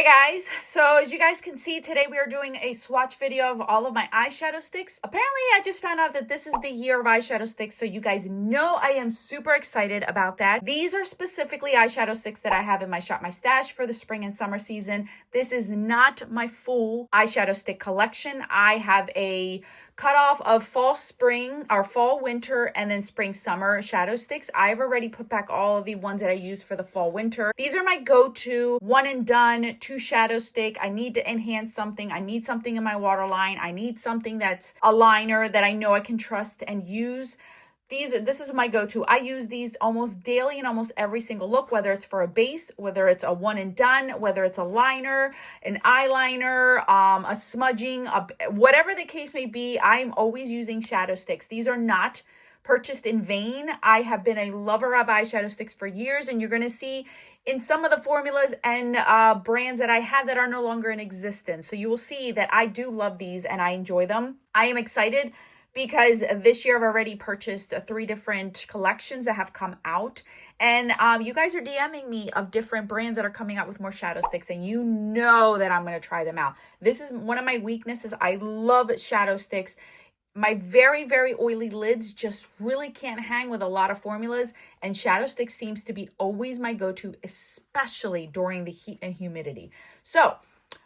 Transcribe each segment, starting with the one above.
Hey guys, so as you guys can see today we are doing a swatch video of all of my eyeshadow sticks. Apparently I just found out that this is the year of eyeshadow sticks, so you guys know I am super excited about that. These are specifically eyeshadow sticks that I have in my shop, my stash for the spring and summer season. This is not my full eyeshadow stick collection. I have a cutoff of fall spring or fall winter and then spring summer shadow sticks. I've already put back all of the ones that I use for the fall winter. These are my go-to one and done 2 shadow stick. I need to enhance something. I need something in my waterline. I need something that's a liner that I know I can trust and use. This is my go-to. I use these almost daily in almost every single look, whether it's for a base, whether it's a one and done, whether it's a liner, an eyeliner, a smudging, whatever the case may be. I'm always using shadow sticks. These are not purchased in vain. I have been a lover of eyeshadow sticks for years, and you're going to see in some of the formulas and brands that I have that are no longer in existence. So you will see that I do love these and I enjoy them. I am excited because this year I've already purchased 3 different collections that have come out. And you guys are DMing me of different brands that are coming out with more shadow sticks. And you know that I'm going to try them out. This is one of my weaknesses. I love shadow sticks. My very, very oily lids just really can't hang with a lot of formulas. And shadow stick seems to be always my go-to, especially during the heat and humidity. So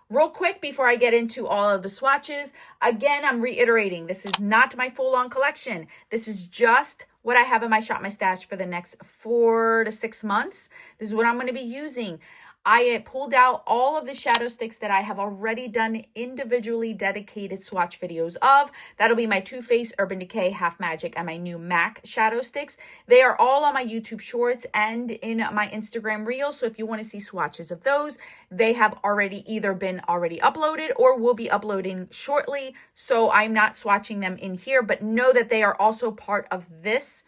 real quick, before I get into all of the swatches, again, I'm reiterating, this is not my full-on collection. This is just what I have in my shop, my stash for the next 4 to 6 months. This is what I'm going to be using. I pulled out all of the shadow sticks that I have already done individually dedicated swatch videos of. That'll be my Too Faced, Urban Decay, Half Magic, and my new MAC shadow sticks. They are all on my YouTube shorts and in my Instagram reels. So if you want to see swatches of those, they have already either been uploaded or will be uploading shortly. So I'm not swatching them in here, but know that they are also part of this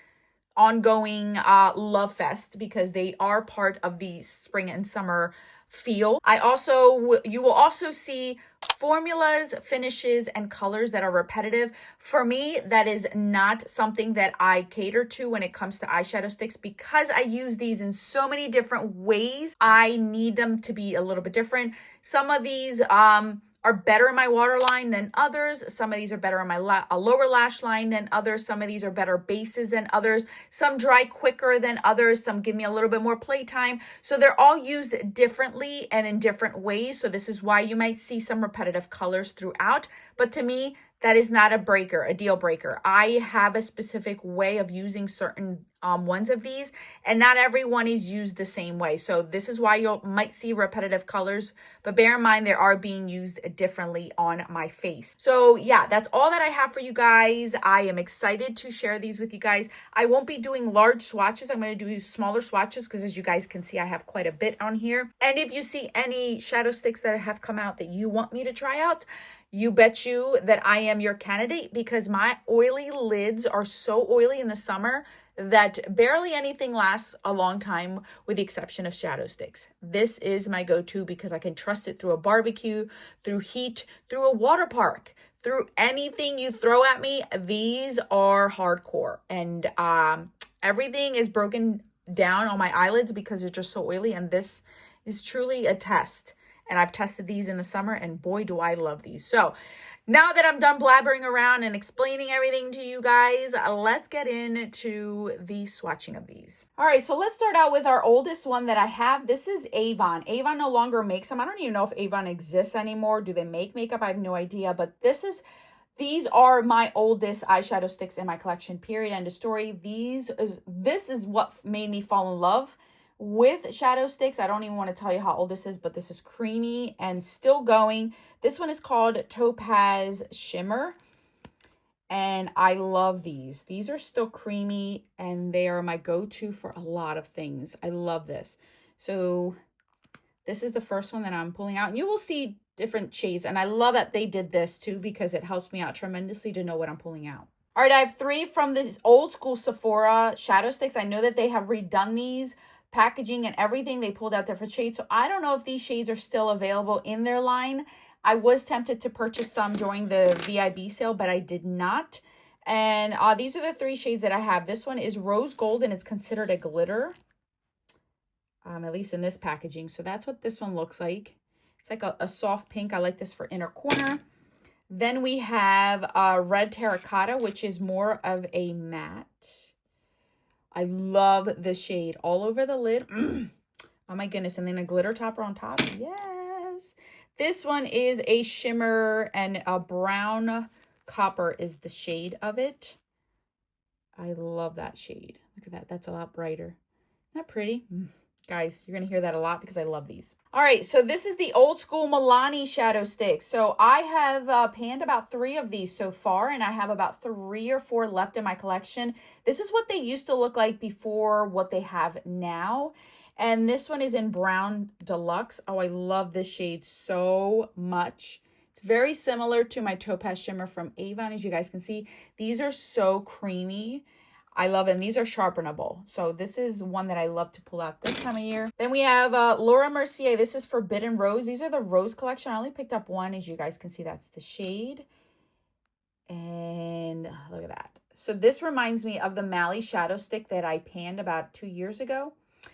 ongoing love fest because they are part of the spring and summer feel. You will also see formulas, finishes, and colors that are repetitive. For me, that is not something that I cater to when it comes to eyeshadow sticks because I use these in so many different ways. I need them to be a little bit different. Some of these are better in my waterline than others. Some of these are better in my lower lash line than others. Some of these are better bases than others. Some dry quicker than others. Some give me a little bit more playtime. So they're all used differently and in different ways. So this is why you might see some repetitive colors throughout. But to me, that is not a deal breaker. I have a specific way of using certain ones of these, and not everyone is used the same way. So this is why you might see repetitive colors, but bear in mind they are being used differently on my face. So yeah, that's all that I have for you guys. I am excited to share these with you guys. I won't be doing large swatches. I'm going to do smaller swatches because as you guys can see, I have quite a bit on here. And if you see any shadow sticks that have come out that you want me to try out, you bet you that I am your candidate because my oily lids are so oily in the summer that barely anything lasts a long time with the exception of shadow sticks. This is my go-to because I can trust it through a barbecue, through heat, through a water park, through anything you throw at me. These are hardcore, and everything is broken down on my eyelids because they're just so oily, and this is truly a test. And I've tested these in the summer, and boy, do I love these. So now that I'm done blabbering around and explaining everything to you guys, let's get into the swatching of these. All right, so let's start out with our oldest one that I have. This is Avon. Avon no longer makes them. I don't even know if Avon exists anymore. Do they make makeup? I have no idea. But these are my oldest eyeshadow sticks in my collection, period, end of story. This is what made me fall in love with shadow sticks. I don't even want to tell you how old this is, but this is creamy and still going. This one is called Topaz Shimmer, and I love these. These are still creamy, and they are my go-to for a lot of things. I love this. So this is the first one that I'm pulling out, and you will see different shades, and I love that they did this too because it helps me out tremendously to know what I'm pulling out. All right, I have 3 from this old school Sephora shadow sticks. I know that they have redone these packaging and everything. They pulled out different shades, so I don't know if these shades are still available in their line. I was tempted to purchase some during the VIB sale, but I did not. And these are the 3 shades that I have. This one is rose gold, and it's considered a glitter, at least in this packaging. So that's what this one looks like. It's like a soft pink. I like this for inner corner. Then we have Red Terracotta, which is more of a matte. I love the shade all over the lid. Oh my goodness. And then a glitter topper on top. Yes. This one is a shimmer, and a brown copper is the shade of it. I love that shade. Look at that. That's a lot brighter. Isn't that pretty? Guys, you're going to hear that a lot because I love these. All right, so this is the old school Milani shadow sticks. So I have panned about 3 of these so far, and I have about 3 or 4 left in my collection. This is what they used to look like before what they have now. And this one is in Brown Deluxe. Oh, I love this shade so much. It's very similar to my Topaz Shimmer from Avon. As you guys can see, these are so creamy. I love them. These are sharpenable. So this is one that I love to pull out this time of year. Then we have Laura Mercier. This is Forbidden Rose. These are the Rose collection. I only picked up one. As you guys can see, that's the shade. And look at that. So this reminds me of the Mally shadow stick that I panned about 2 years ago.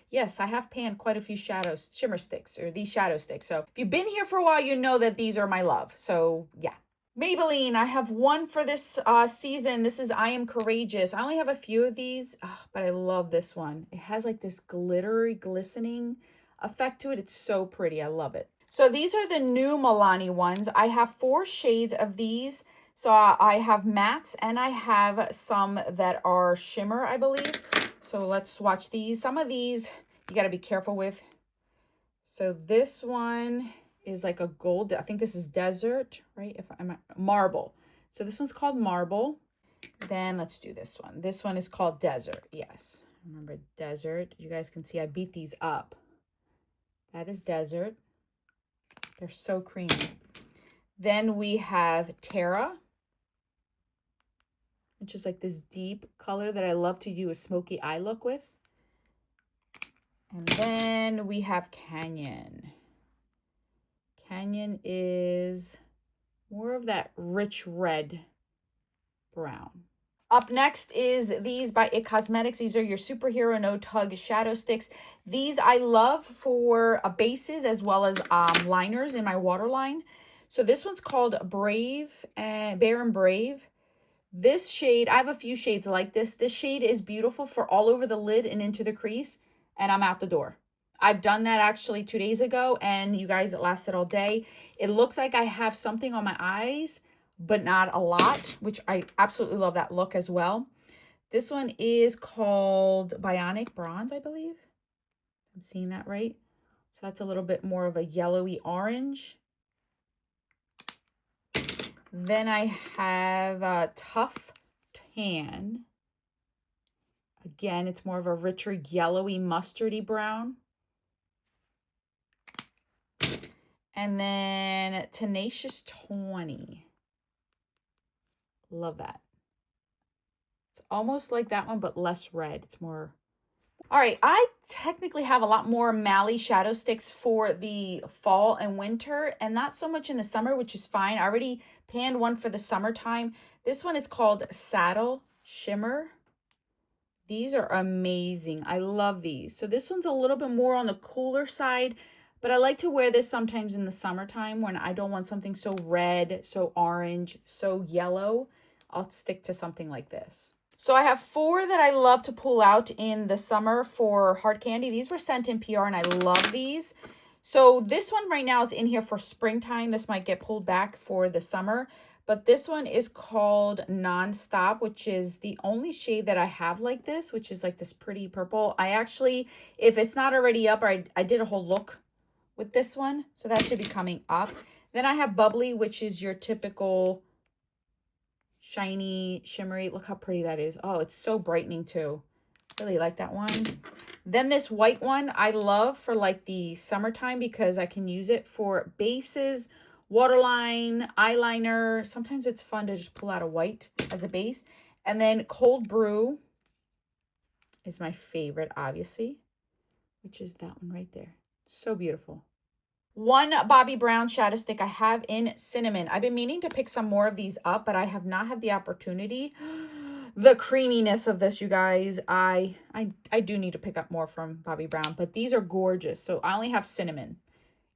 Yes, I have panned quite a few shimmer sticks, or these shadow sticks. So if you've been here for a while, you know that these are my love. So yeah. Maybelline, I have one for this season. This is I Am Courageous. I only have a few of these, but I love this one. It has like this glittery, glistening effect to it. It's so pretty. I love it. So these are the new Milani ones. I have 4 shades of these. So I have mattes, and I have some that are shimmer, I believe. So let's swatch these. Some of these you got to be careful with. So this one is like a gold. I think this is desert, right? If I'm marble. So this one's called marble. Then let's do this one. This one is called desert. Yes. Remember desert. You guys can see I beat these up. That is desert. They're so creamy. Then we have Terra, which is like this deep color that I love to do a smoky eye look with. And then we have Canyon. Canyon is more of that rich red brown. Up next is these by It Cosmetics. These are your Superhero No Tug shadow sticks. These I love for bases as well as liners in my waterline. So this one's called Brave and Bare and Brave. This shade, I have a few shades like this. This shade is beautiful for all over the lid and into the crease, and I'm out the door. I've done that actually 2 days ago, and you guys, it lasted all day. It looks like I have something on my eyes, but not a lot, which I absolutely love that look as well. This one is called Bionic Bronze, I believe. I'm seeing that right. So that's a little bit more of a yellowy orange. Then I have Tough Tan. Again, it's more of a richer yellowy mustardy brown. And then Tenacious 20. Love that. It's almost like that one, but less red. It's more... All right, I technically have a lot more Mally shadow sticks for the fall and winter, and not so much in the summer, which is fine. I already panned one for the summertime. This one is called Saddle Shimmer. These are amazing. I love these. So this one's a little bit more on the cooler side, but I like to wear this sometimes in the summertime when I don't want something so red, so orange, so yellow. I'll stick to something like this. So I have 4 that I love to pull out in the summer for hard candy. These were sent in PR, and I love these. So this one right now is in here for springtime. This might get pulled back for the summer. But this one is called Nonstop, which is the only shade that I have like this, which is like this pretty purple. I actually, if it's not already up, I did a whole look with this one. So that should be coming up. Then I have Bubbly, which is your typical shiny, shimmery. Look how pretty that is. Oh, it's so brightening too. Really like that one. Then this white one I love for like the summertime because I can use it for bases, waterline, eyeliner. Sometimes it's fun to just pull out a white as a base. And then Cold Brew is my favorite, obviously, which is that one right there. So beautiful. One Bobbi Brown shadow stick I have in Cinnamon. I've been meaning to pick some more of these up, but I have not had the opportunity. The creaminess of this, you guys, I do need to pick up more from Bobbi Brown, but these are gorgeous. So I only have Cinnamon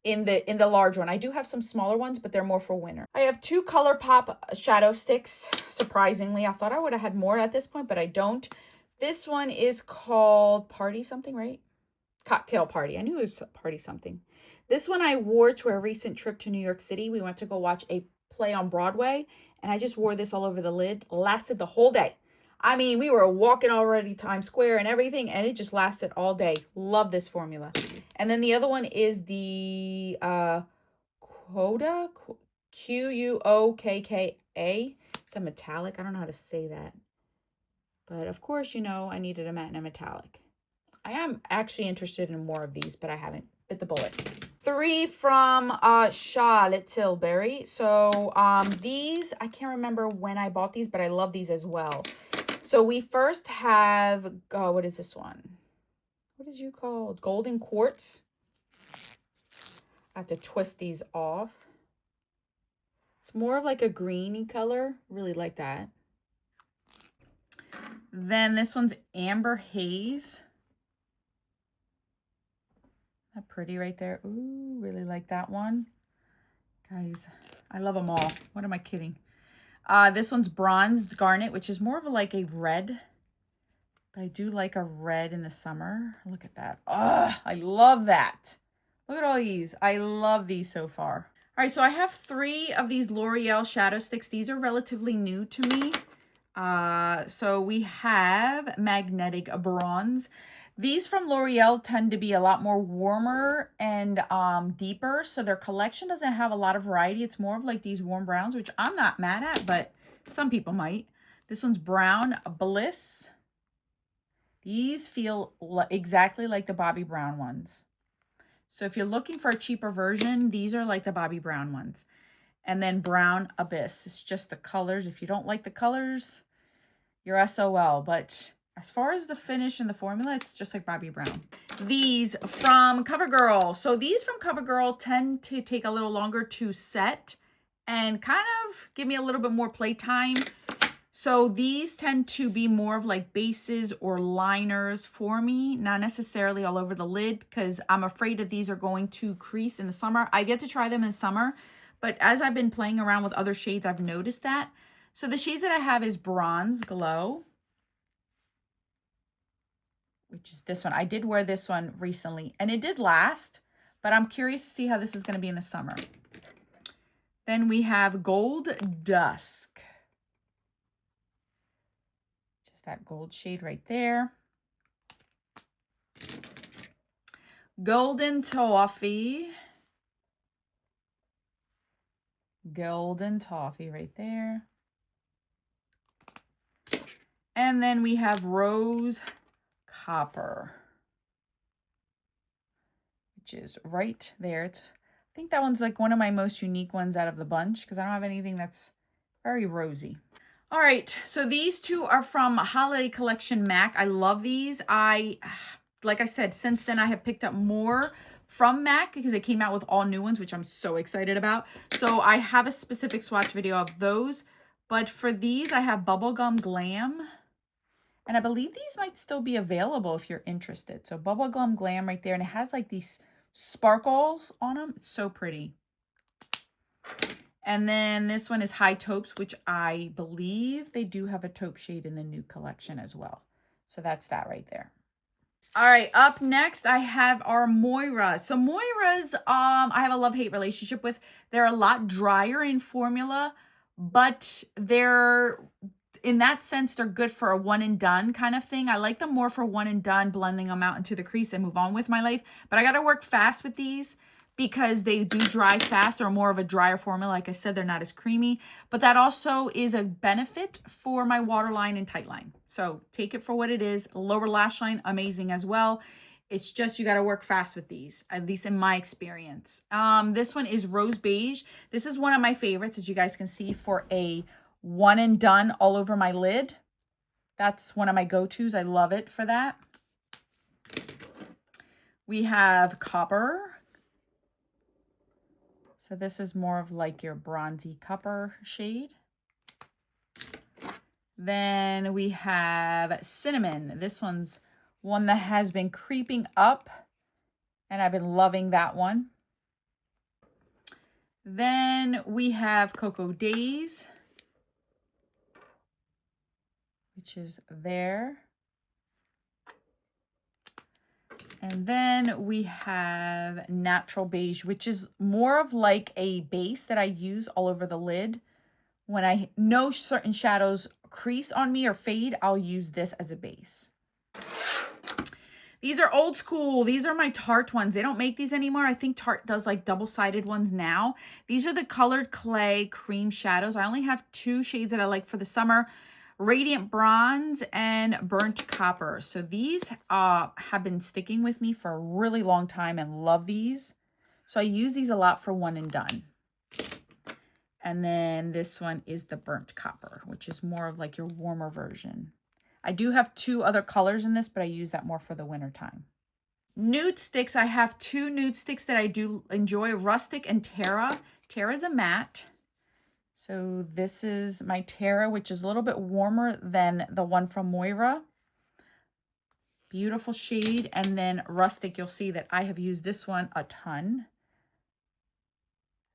in the large one. I do have some smaller ones, but they're more for winter. I have 2 ColourPop shadow sticks. Surprisingly, I thought I would have had more at this point, but I don't. This one is called Party something, right? Cocktail Party. I knew it was Party something. This one I wore to a recent trip to New York City. We went to go watch a play on Broadway, and I just wore this all over the lid. Lasted the whole day. I mean, we were walking already Times Square and everything, and it just lasted all day. Love this formula. And then the other one is the Quota, Quokka. It's a metallic. I don't know how to say that. But of course, you know, I needed a matte and a metallic. I am actually interested in more of these, but I haven't bit the bullet. 3 from Charlotte Tilbury. So these, I can't remember when I bought these, but I love these as well. So we first have, what is this one? What is you called? Golden Quartz. I have to twist these off. It's more of like a greeny color. Really like that. Then this one's Amber Haze. That pretty right there. Ooh, really like that one. Guys, I love them all. What am I kidding? This one's Bronzed Garnet, which is more of like a red. But I do like a red in the summer. Look at that. Oh, I love that. Look at all these. I love these so far. All right, so I have 3 of these L'Oreal shadow sticks. These are relatively new to me. So we have Magnetic Bronze. These from L'Oreal tend to be a lot more warmer and deeper. So their collection doesn't have a lot of variety. It's more of like these warm browns, which I'm not mad at, but some people might. This one's Brown Bliss. These feel exactly like the Bobbi Brown ones. So if you're looking for a cheaper version, these are like the Bobbi Brown ones. And then Brown Abyss. It's just the colors. If you don't like the colors, you're SOL. But as far as the finish and the formula, it's just like Bobbi Brown. These from CoverGirl. So these from CoverGirl tend to take a little longer to set and kind of give me a little bit more playtime. So these tend to be more of like bases or liners for me, not necessarily all over the lid, because I'm afraid that these are going to crease in the summer. I've yet to try them in summer, but as I've been playing around with other shades, I've noticed that. So the shades that I have is Bronze Glow, which is this one. I did wear this one recently and it did last, but I'm curious to see how this is going to be in the summer. Then we have Gold Dusk. Just that gold shade right there. Golden Toffee. Golden Toffee right there. And then we have Rose Copper, which is right there. I think that one's like one of my most unique ones out of the bunch because I don't have anything that's very rosy. All right, so these 2 are from Holiday Collection MAC. I love these. Like I said, since then I have picked up more from MAC because they came out with all new ones, which I'm so excited about. So I have a specific swatch video of those. But for these, I have Bubblegum Glam. And I believe these might still be available if you're interested. So Bubblegum Glam right there. And it has like these sparkles on them. It's so pretty. And then this one is High Taupes, which I believe they do have a taupe shade in the new collection as well. So that's that right there. All right, up next, I have our Moira. So Moira's, I have a love-hate relationship with. They're a lot drier in formula, but they're, in that sense, they're good for a one and done kind of thing. I like them more for one and done, blending them out into the crease and move on with my life. But I got to work fast with these because they do dry fast or more of a drier formula. Like I said, they're not as creamy, but that also is a benefit for my waterline and tight line. So take it for what it is. Lower lash line, amazing as well. It's just, you got to work fast with these, at least in my experience. This one is Rose Beige. This is one of my favorites, as you guys can see, for a one and done all over my lid. That's one of my go-tos. I love it for that. We have Copper. So this is more of like your bronzy copper shade. Then we have Cinnamon. This one's one that has been creeping up, and I've been loving that one. Then we have Cocoa Days, which is there. And then we have Natural Beige, which is more of like a base that I use all over the lid. When I know certain shadows crease on me or fade, I'll use this as a base. These are old school. These are my Tarte ones. They don't make these anymore. I think Tarte does like double-sided ones now. These are the Colored Clay Cream Shadows. I only have 2 shades that I like for the summer. Radiant Bronze and Burnt Copper. So these have been sticking with me for a really long time and love these. So I use these a lot for one and done. And then this one is the Burnt Copper, which is more of like your warmer version. I do have 2 other colors in this, but I use that more for the winter time. Nude sticks, I have 2 nude sticks that I do enjoy, Rustic and Terra. Terra's a matte. So this is my Terra, which is a little bit warmer than the one from Moira. Beautiful shade. And then Rustic, you'll see that I have used this one a ton.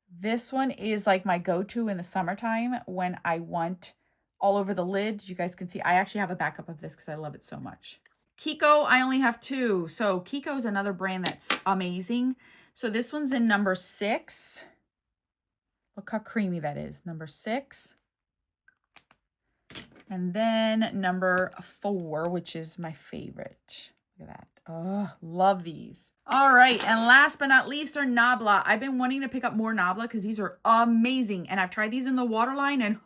This one is like my go-to in the summertime when I want all over the lid. You guys can see I actually have a backup of this because I love it so much. Kiko, I only have 2. So Kiko is another brand that's amazing. So this one's in number 6. Look how creamy that is. Number 6. And then number 4, which is my favorite. Look at that. Oh, love these. All right. And last but not least are Nabla. I've been wanting to pick up more Nabla because these are amazing. And I've tried these in the waterline and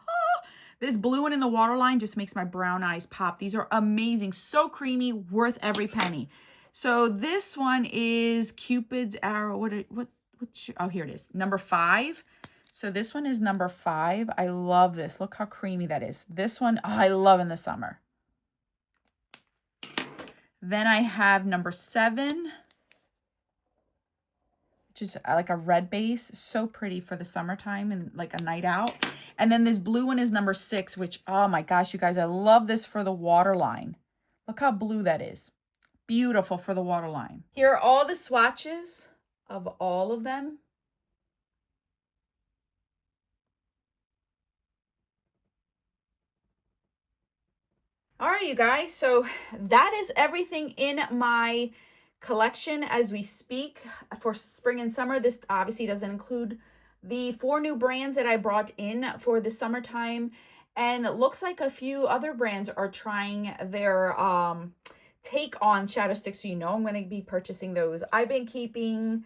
this blue one in the waterline just makes my brown eyes pop. These are amazing. So creamy, worth every penny. So this one is Cupid's Arrow. Oh, here it is. Number 5. So this one is number 5. I love this. Look how creamy that is. This one, I love in the summer. Then I have number 7, which is like a red base. So pretty for the summertime and like a night out. And then this blue one is number 6, which, oh my gosh, you guys, I love this for the waterline. Look how blue that is. Beautiful for the waterline. Here are all the swatches of all of them. All right, you guys, so that is everything in my collection as we speak for spring and summer. This obviously doesn't include the 4 new brands that I brought in for the summertime. And it looks like a few other brands are trying their take on shadow sticks. So you know I'm going to be purchasing those. I've been keeping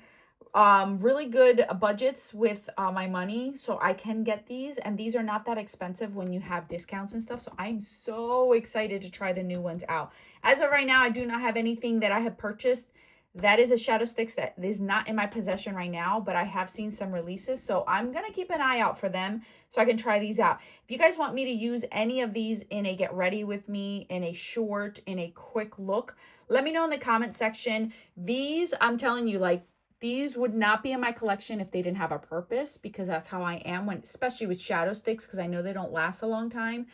really good budgets with my money, so I can get these, and these are not that expensive when you have discounts and stuff. So I'm so excited to try the new ones out. As of right now, I do not have anything that I have purchased that is a shadow sticks that is not in my possession right now, but I have seen some releases, so I'm gonna keep an eye out for them so I can try these out. If you guys want me to use any of these in a get ready with me, in a short, in a quick look, let me know in the comment section. These, I'm telling you, like, these would not be in my collection if they didn't have a purpose, because that's how I am, when, especially with shadow sticks, because I know they don't last a long time.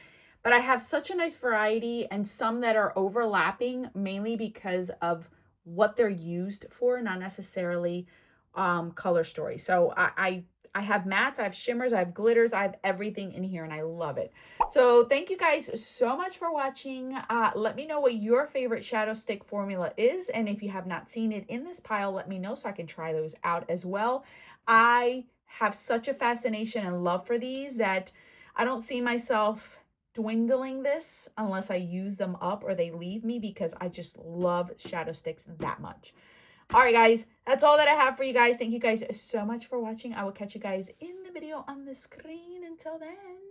But I have such a nice variety, and some that are overlapping, mainly because of what they're used for, not necessarily color story. So I have mattes, I have shimmers, I have glitters, I have everything in here, and I love it. So thank you guys so much for watching. Let me know what your favorite shadow stick formula is, and if you have not seen it in this pile, let me know so I can try those out as well. I have such a fascination and love for these that I don't see myself dwindling this unless I use them up or they leave me, because I just love shadow sticks that much. All right, guys, that's all that I have for you guys. Thank you guys so much for watching. I will catch you guys in the video on the screen. Until then.